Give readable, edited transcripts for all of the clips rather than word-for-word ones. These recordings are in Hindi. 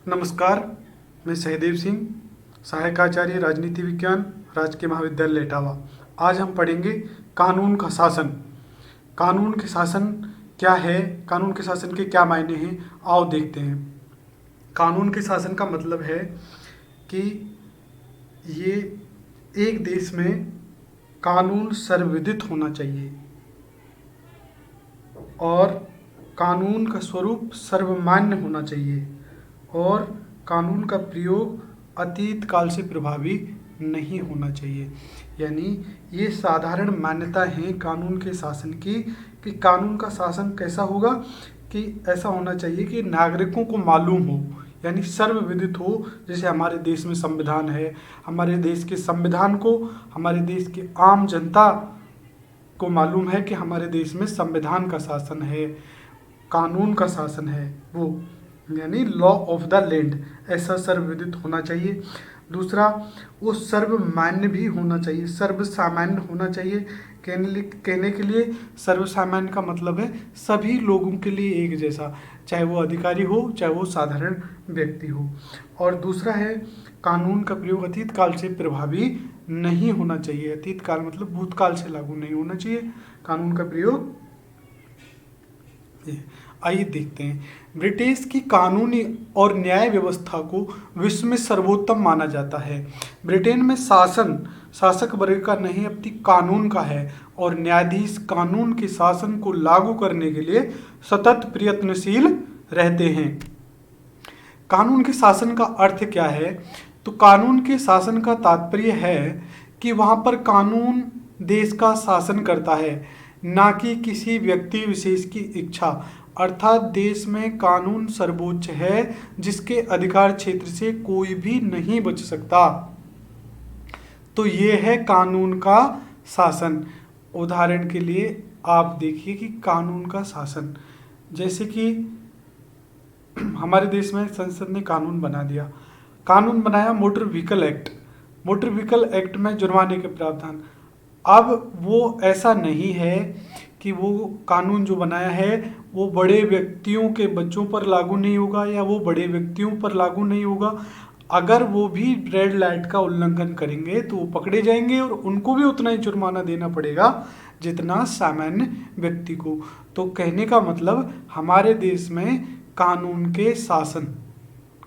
नमस्कार, मैं सहदेव सिंह, सहायक आचार्य राजनीति विज्ञान, राजकीय महाविद्यालय इटावा। आज हम पढ़ेंगे कानून का शासन। कानून के शासन क्या है, कानून के शासन के क्या मायने हैं, आओ देखते हैं। कानून के शासन का मतलब है कि ये एक देश में कानून सर्वविदित होना चाहिए और कानून का स्वरूप सर्वमान्य होना चाहिए और कानून का प्रयोग अतीत काल से प्रभावी नहीं होना चाहिए। यानी ये साधारण मान्यता है कानून के शासन की कि कानून का शासन कैसा होगा कि ऐसा होना चाहिए कि नागरिकों को मालूम हो, यानी सर्वविदित हो। जैसे हमारे देश में संविधान है, हमारे देश के संविधान को हमारे देश की आम जनता को मालूम है कि हमारे देश में संविधान का शासन है, कानून का शासन है, वो यानी लॉ ऑफ द लैंड, ऐसा सर्वविदित होना चाहिए। दूसरा, वो सर्वमान्य भी होना चाहिए, सर्वसामान्य होना चाहिए। कहने के लिए सर्वसामान्य का मतलब है सभी लोगों के लिए एक जैसा, चाहे वो अधिकारी हो चाहे वो साधारण व्यक्ति हो। और दूसरा है कानून का प्रयोग अतीत काल से प्रभावी नहीं होना चाहिए। अतीत काल मतलब भूतकाल से लागू नहीं होना चाहिए कानून का प्रयोग। आइए देखते हैं। ब्रिटिश की कानूनी और न्याय व्यवस्था को विश्व में सर्वोत्तम माना जाता है। ब्रिटेन में शासन शासक वर्ग का नहीं अपितु कानून का है और न्यायाधीश कानून के शासन को लागू करने के लिए सतत प्रयत्नशील रहते हैं। कानून के शासन का अर्थ क्या है? तो कानून के शासन का तात्पर्य है कि वहाँ पर कानून देश का शासन करता है, ना कि किसी व्यक्ति विशेष की इच्छा। अर्थात देश में कानून सर्वोच्च है जिसके अधिकार क्षेत्र से कोई भी नहीं बच सकता। तो ये है कानून का शासन। उदाहरण के लिए आप देखिए कि कानून का शासन, जैसे कि हमारे देश में संसद ने कानून बना दिया, कानून बनाया motor vehicle act. Motor vehicle act में जुर्माने के प्रावधान। अब वो ऐसा नहीं है कि वो कानून जो बनाया है वो बड़े व्यक्तियों के बच्चों पर लागू नहीं होगा या वो बड़े व्यक्तियों पर लागू नहीं होगा। अगर वो भी रेड लाइट का उल्लंघन करेंगे तो वो पकड़े जाएंगे और उनको भी उतना ही जुर्माना देना पड़ेगा जितना सामान्य व्यक्ति को। तो कहने का मतलब हमारे देश में कानून के शासन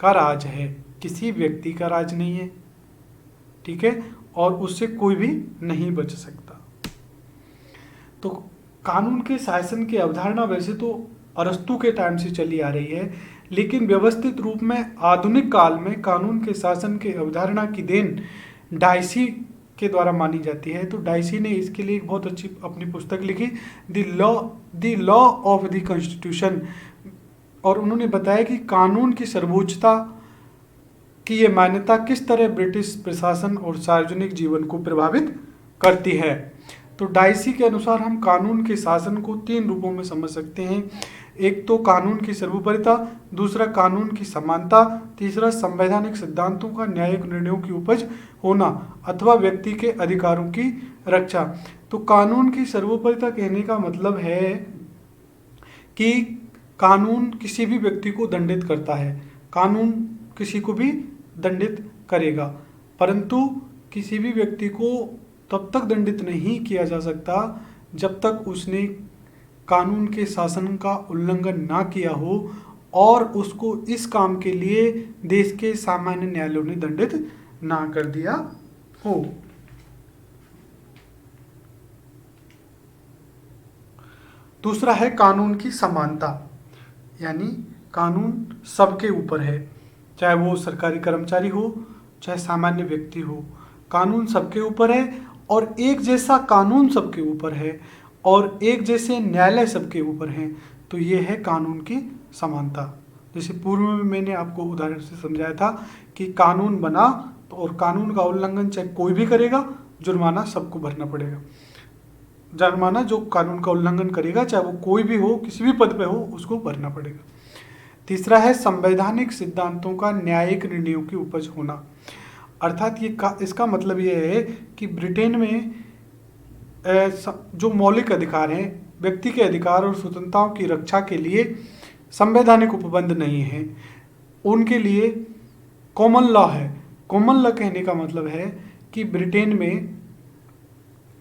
का राज है, किसी व्यक्ति का राज नहीं है, ठीक है, और उससे कोई भी नहीं बच सकता। तो कानून के शासन की अवधारणा वैसे तो अरस्तू के टाइम से चली आ रही है, लेकिन व्यवस्थित रूप में आधुनिक काल में कानून के शासन के अवधारणा की देन डायसी के द्वारा मानी जाती है। तो डायसी ने इसके लिए एक बहुत अच्छी अपनी पुस्तक लिखी, the law of the constitution, और उन्होंने बताया कि कानून की सर्वोच्चता की ये मान्यता किस तरह ब्रिटिश प्रशासन और सार्वजनिक जीवन को प्रभावित करती है। तो डायसी के अनुसार हम कानून के शासन को 3 रूपों में समझ सकते हैं। एक तो कानून की सर्वोपरिता, दूसरा कानून की समानता, तीसरा संवैधानिक सिद्धांतों का न्यायिक निर्णयों की उपज होना अथवा व्यक्ति के अधिकारों की रक्षा। तो कानून की सर्वोपरिता कहने का मतलब है कि कानून किसी भी व्यक्ति को दंडित करता है, कानून किसी को भी दंडित करेगा, परंतु किसी भी व्यक्ति को तब तक दंडित नहीं किया जा सकता जब तक उसने कानून के शासन का उल्लंघन ना किया हो और उसको इस काम के लिए देश के सामान्य न्यायालयों ने दंडित ना कर दिया हो। दूसरा है कानून की समानता, यानी कानून सबके ऊपर है, चाहे वो सरकारी कर्मचारी हो चाहे सामान्य व्यक्ति हो, कानून सबके ऊपर है और एक जैसा कानून सबके ऊपर है और एक जैसे न्यायालय सबके ऊपर हैं। तो ये है कानून की समानता। जैसे पूर्व में मैंने आपको उदाहरण से समझाया था कि कानून बना तो और कानून का उल्लंघन चाहे कोई भी करेगा, जुर्माना सबको भरना पड़ेगा। जुर्माना जो कानून का उल्लंघन करेगा, चाहे वो कोई भी हो, किसी भी पद पे हो, उसको भरना पड़ेगा। तीसरा है संवैधानिक सिद्धांतों का न्यायिक निर्णयों की उपज होना। अर्थात इसका मतलब ये है कि ब्रिटेन में जो मौलिक अधिकार हैं, व्यक्ति के अधिकार और स्वतंत्रताओं की रक्षा के लिए संवैधानिक उपबंध नहीं है। उनके लिए कॉमन लॉ है। कॉमन लॉ कहने का मतलब है कि ब्रिटेन में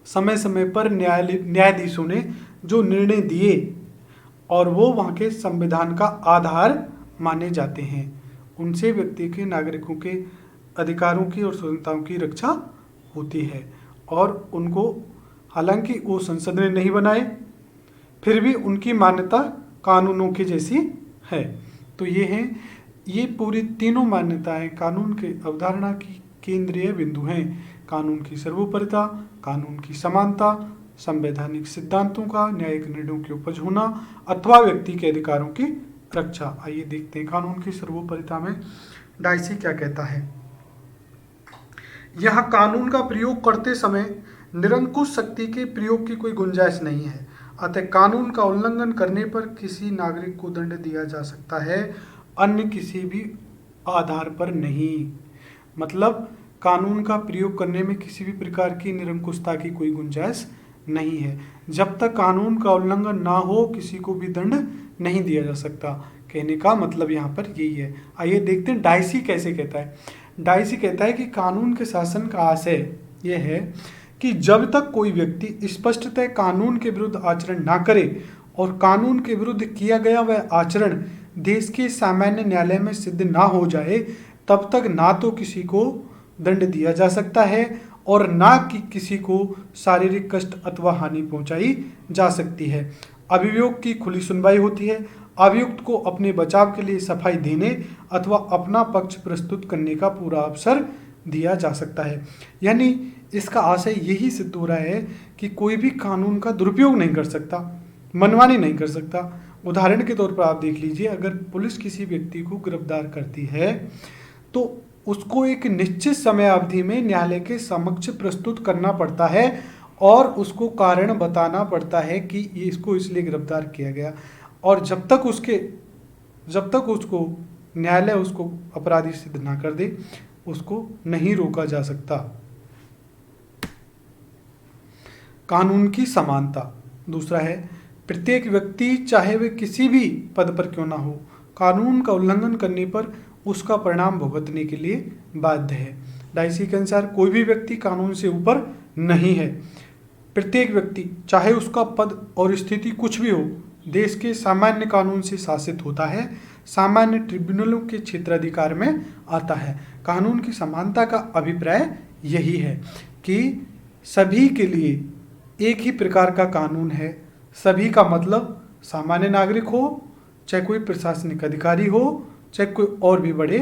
समय समय पर न्यायाधीशों ने जो निर्णय दिए और वो वहाँ के संविधान का आधार माने जाते हैं, उनसे व्यक्ति के नागरिकों के अधिकारों की और स्वतंत्रताओं की रक्षा होती है। और उनको, हालांकि वो संसद ने नहीं बनाए, फिर भी उनकी मान्यता कानूनों की जैसी है। तो ये पूरी तीनों मान्यताएं कानून के अवधारणा की केंद्रीय बिंदु हैं। कानून की सर्वोपरिता, कानून की समानता, संवैधानिक सिद्धांतों का न्यायिक निर्णयों की उपज होना अथवा व्यक्ति के अधिकारों की रक्षा। आइए देखते हैं कानून की सर्वोपरिता में डाइसी क्या कहता है। यह कानून का प्रयोग करते समय निरंकुश शक्ति के प्रयोग की कोई गुंजाइश नहीं है, अतः कानून का उल्लंघन करने पर किसी नागरिक को दंड दिया जा सकता है, अन्य किसी भी आधार पर नहीं। मतलब कानून का प्रयोग करने में किसी भी प्रकार की निरंकुशता की कोई गुंजाइश नहीं है। जब तक कानून का उल्लंघन ना हो किसी को भी दंड नहीं दिया जा सकता। कहने का मतलब यहाँ पर यही है। आइए देखते हैं डाइसी कैसे कहता है। डाइसी कहता है कि कानून के शासन का आशय यह है कि जब तक कोई व्यक्ति स्पष्टतः कानून के विरुद्ध आचरण ना करे और कानून के विरुद्ध किया गया वह आचरण देश के सामान्य न्यायालय में सिद्ध ना हो जाए, तब तक ना तो किसी को दंड दिया जा सकता है और ना कि किसी को शारीरिक कष्ट अथवा हानि पहुंचाई जा सकती है। अभियोग की खुली सुनवाई होती है। अभियुक्त को अपने बचाव के लिए सफाई देने अथवा अपना पक्ष प्रस्तुत करने का पूरा अवसर दिया जा सकता है। यानी इसका आशय यही सिद्ध हो रहा है कि कोई भी कानून का दुरुपयोग नहीं कर सकता, मनमानी नहीं कर सकता। उदाहरण के तौर पर आप देख लीजिए, अगर पुलिस किसी व्यक्ति को गिरफ्तार करती है तो उसको एक निश्चित समय अवधि में न्यायालय के समक्ष प्रस्तुत करना पड़ता है और उसको कारण बताना पड़ता है कि ये इसको इसलिए गिरफ्तार किया गया। और जब तक उसको न्यायालय उसको अपराधी सिद्ध ना कर दे, उसको नहीं रोका जा सकता। कानून की समानता दूसरा है, प्रत्येक व्यक्ति चाहे वे किसी भी पद पर क्यों ना हो, कानून का उल्लंघन करने पर उसका परिणाम भुगतने के लिए बाध्य है। डाइसी के अनुसार कोई भी व्यक्ति कानून से ऊपर नहीं है। प्रत्येक व्यक्ति चाहे उसका पद और स्थिति कुछ भी हो, देश के सामान्य कानून से शासित होता है, सामान्य ट्रिब्यूनलों के क्षेत्राधिकार में आता है। कानून की समानता का अभिप्राय यही है कि सभी के लिए एक ही प्रकार का कानून है। सभी का मतलब सामान्य नागरिक हो, चाहे कोई प्रशासनिक अधिकारी हो, चाहे कोई और भी बड़े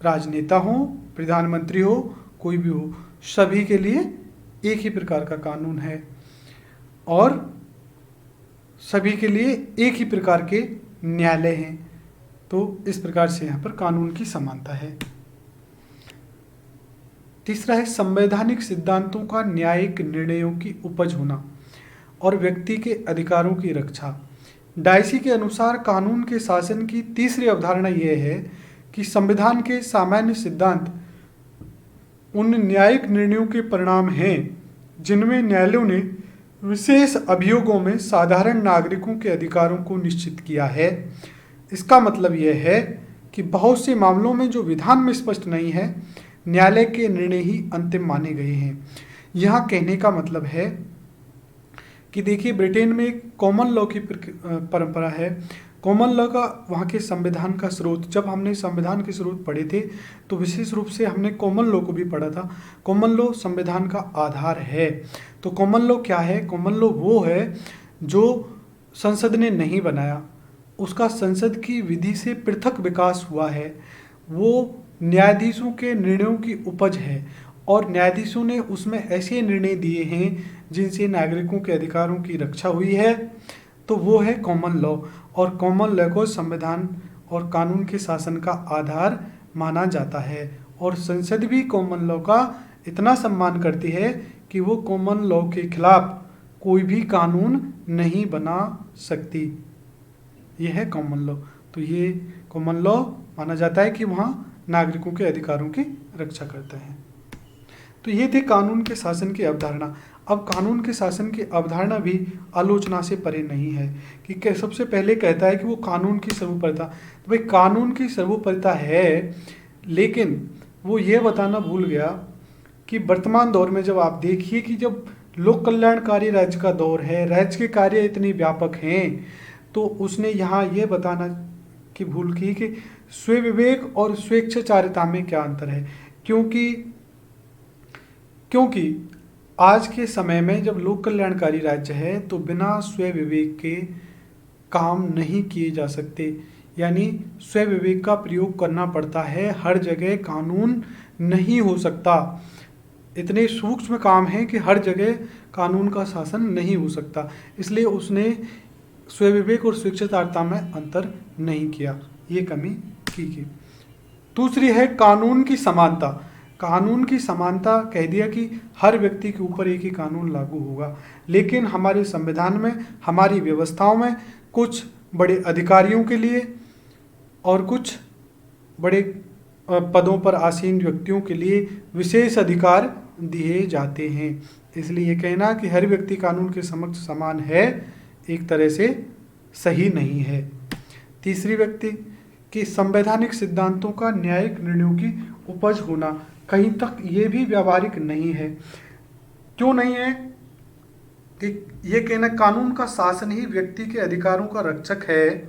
राजनेता हो, प्रधानमंत्री हो, कोई भी हो, सभी के लिए एक ही प्रकार का कानून है और सभी के लिए एक ही प्रकार के न्यायालय हैं। तो इस प्रकार से यहाँ पर कानून की समानता है। तीसरा है संवैधानिक सिद्धांतों का न्यायिक निर्णयों की उपज होना और व्यक्ति के अधिकारों की रक्षा। डाइसी के अनुसार कानून के शासन की तीसरी अवधारणा यह है कि संविधान के सामान्य सिद्धांत उन न्यायिक निर्णयों के परिणाम हैं जिनमें न्यायालयों ने विशेष अभियोगों में साधारण नागरिकों के अधिकारों को निश्चित किया है। इसका मतलब यह है कि बहुत से मामलों में जो विधान में स्पष्ट नहीं है, न्यायालय के निर्णय ही अंतिम माने गए हैं। यहाँ कहने का मतलब है कि देखिए, ब्रिटेन में एक कॉमन लॉ की परंपरा है। कॉमन लॉ का वहाँ के संविधान का स्रोत, जब हमने संविधान के स्रोत पढ़े थे तो विशेष रूप से हमने कॉमन लॉ को भी पढ़ा था। कॉमन लॉ संविधान का आधार है। तो कॉमन लॉ क्या है? कॉमन लॉ वो है जो संसद ने नहीं बनाया, उसका संसद की विधि से पृथक विकास हुआ है। वो न्यायाधीशों के निर्णयों की उपज है और न्यायाधीशों ने उसमें ऐसे निर्णय दिए हैं जिनसे नागरिकों के अधिकारों की रक्षा हुई है। तो वो है कॉमन लॉ, और कॉमन लॉ को संविधान और कानून के शासन का आधार माना जाता है। और संसद भी कॉमन लॉ का इतना सम्मान करती है कि वो कॉमन लॉ के खिलाफ कोई भी कानून नहीं बना सकती। यह है कॉमन लॉ। तो ये कॉमन लॉ माना जाता है कि वहाँ नागरिकों के अधिकारों की रक्षा करते हैं। तो ये थे कानून के शासन की अवधारणा। अब कानून के शासन की अवधारणा भी आलोचना से परे नहीं है कि सबसे पहले कहता है कि वो कानून की सर्वोपरिता, तो भाई कानून की सर्वोपरिता है, लेकिन वो ये बताना भूल गया कि वर्तमान दौर में जब आप देखिए कि जब लोक कल्याणकारी राज्य का दौर है, राज्य के कार्य इतने व्यापक हैं, तो उसने यहाँ ये बताना की भूल की कि स्व विवेक और स्वेच्छाचारिता में क्या अंतर है। क्योंकि क्योंकि आज के समय में जब लोक कल्याणकारी राज्य है तो बिना स्व विवेक के काम नहीं किए जा सकते, यानी स्व विवेक का प्रयोग करना पड़ता है। हर जगह कानून नहीं हो सकता, इतने सूक्ष्म काम है कि हर जगह कानून का शासन नहीं हो सकता, इसलिए उसने स्व विवेक और स्वेच्छाचारिता में अंतर नहीं किया, ये कमी की गई। दूसरी है कानून की समानता। कानून की समानता कह दिया कि हर व्यक्ति के ऊपर एक ही कानून लागू होगा, लेकिन हमारे संविधान में, हमारी व्यवस्थाओं में कुछ बड़े अधिकारियों के लिए और कुछ बड़े पदों पर आसीन व्यक्तियों के लिए विशेष अधिकार दिए जाते हैं। इसलिए ये कहना कि हर व्यक्ति कानून के समक्ष समान है एक तरह से सही नहीं है। तीसरी व्यक्ति कि संवैधानिक सिद्धांतों का न्यायिक निर्णयों की उपज होना, कहीं तक ये भी व्यावहारिक नहीं है। क्यों नहीं है कि ये कहना कानून का शासन ही व्यक्ति के अधिकारों का रक्षक है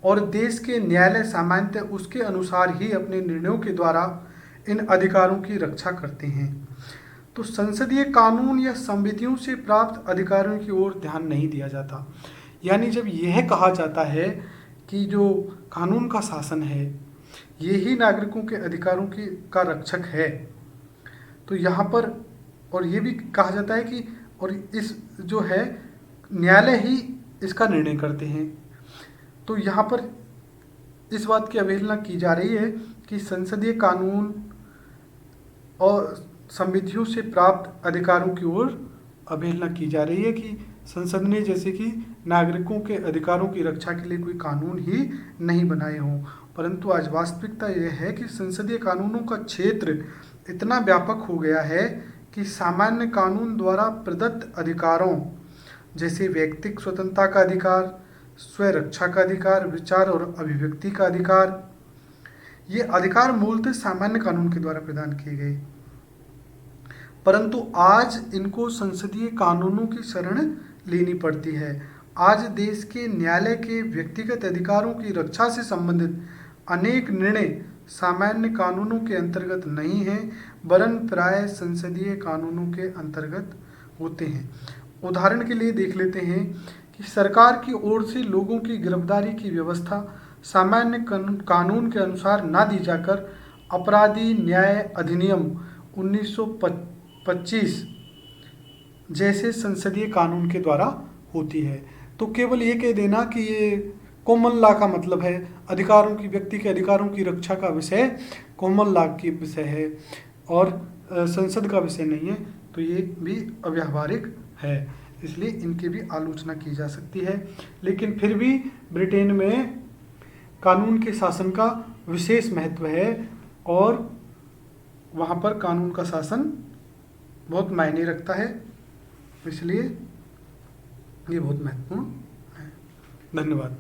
और देश के न्यायालय सामान्यतः उसके अनुसार ही अपने निर्णयों के द्वारा इन अधिकारों की रक्षा करते हैं। तो संसदीय कानून या संविधियों से प्राप्त अधिकारों की ओर ध्यान नहीं दिया जाता। यानी जब यह कहा जाता है कि जो कानून का शासन है ये ही नागरिकों के अधिकारों की का रक्षक है, तो यहाँ पर और ये भी कहा जाता है कि और इस जो है न्यायालय ही इसका निर्णय करते हैं, तो यहाँ पर इस बात की अवहेलना की जा रही है कि संसदीय कानून और संविधियों से प्राप्त अधिकारों की ओर अवहेलना की जा रही है कि संसद ने जैसे कि नागरिकों के अधिकारों की रक्षा के लिए कोई कानून ही नहीं बनाए हों। परंतु आज वास्तविकता यह है कि संसदीय कानूनों का क्षेत्र इतना व्यापक हो गया है कि सामान्य कानून द्वारा प्रदत्त अधिकारों जैसे व्यक्तिक स्वतंत्रता का अधिकार, स्वरक्षा का अधिकार, विचार और अभिव्यक्ति का अधिकार, ये अधिकार मूलतः सामान्य कानून के द्वारा प्रदान किए गए, परंतु आज इनको संसदीय कानूनों की शरण लेनी पड़ती है। आज देश के न्यायालय के व्यक्तिगत अधिकारों की रक्षा से संबंधित अनेक निर्णय सामान्य कानूनों के अंतर्गत नहीं हैं, वरन प्राय संसदीय कानूनों के अंतर्गत होते हैं। उदाहरण के लिए देख लेते हैं कि सरकार की ओर से लोगों की गिरफ्तारी की व्यवस्था सामान्य कानून के अनुसार ना दी जाकर अपराधी न्याय अधिनियम 1925 जैसे संसदीय कानून के द्वारा होती है। तो केवल ये कह देना कि ये कॉमन लॉ का मतलब है अधिकारों की, व्यक्ति के अधिकारों की रक्षा का विषय कॉमन लॉ की विषय है और संसद का विषय नहीं है, तो ये भी अव्यावहारिक है, इसलिए इनकी भी आलोचना की जा सकती है। लेकिन फिर भी ब्रिटेन में कानून के शासन का विशेष महत्व है और वहाँ पर कानून का शासन बहुत मायने रखता है, इसलिए ये बहुत महत्वपूर्ण है। धन्यवाद।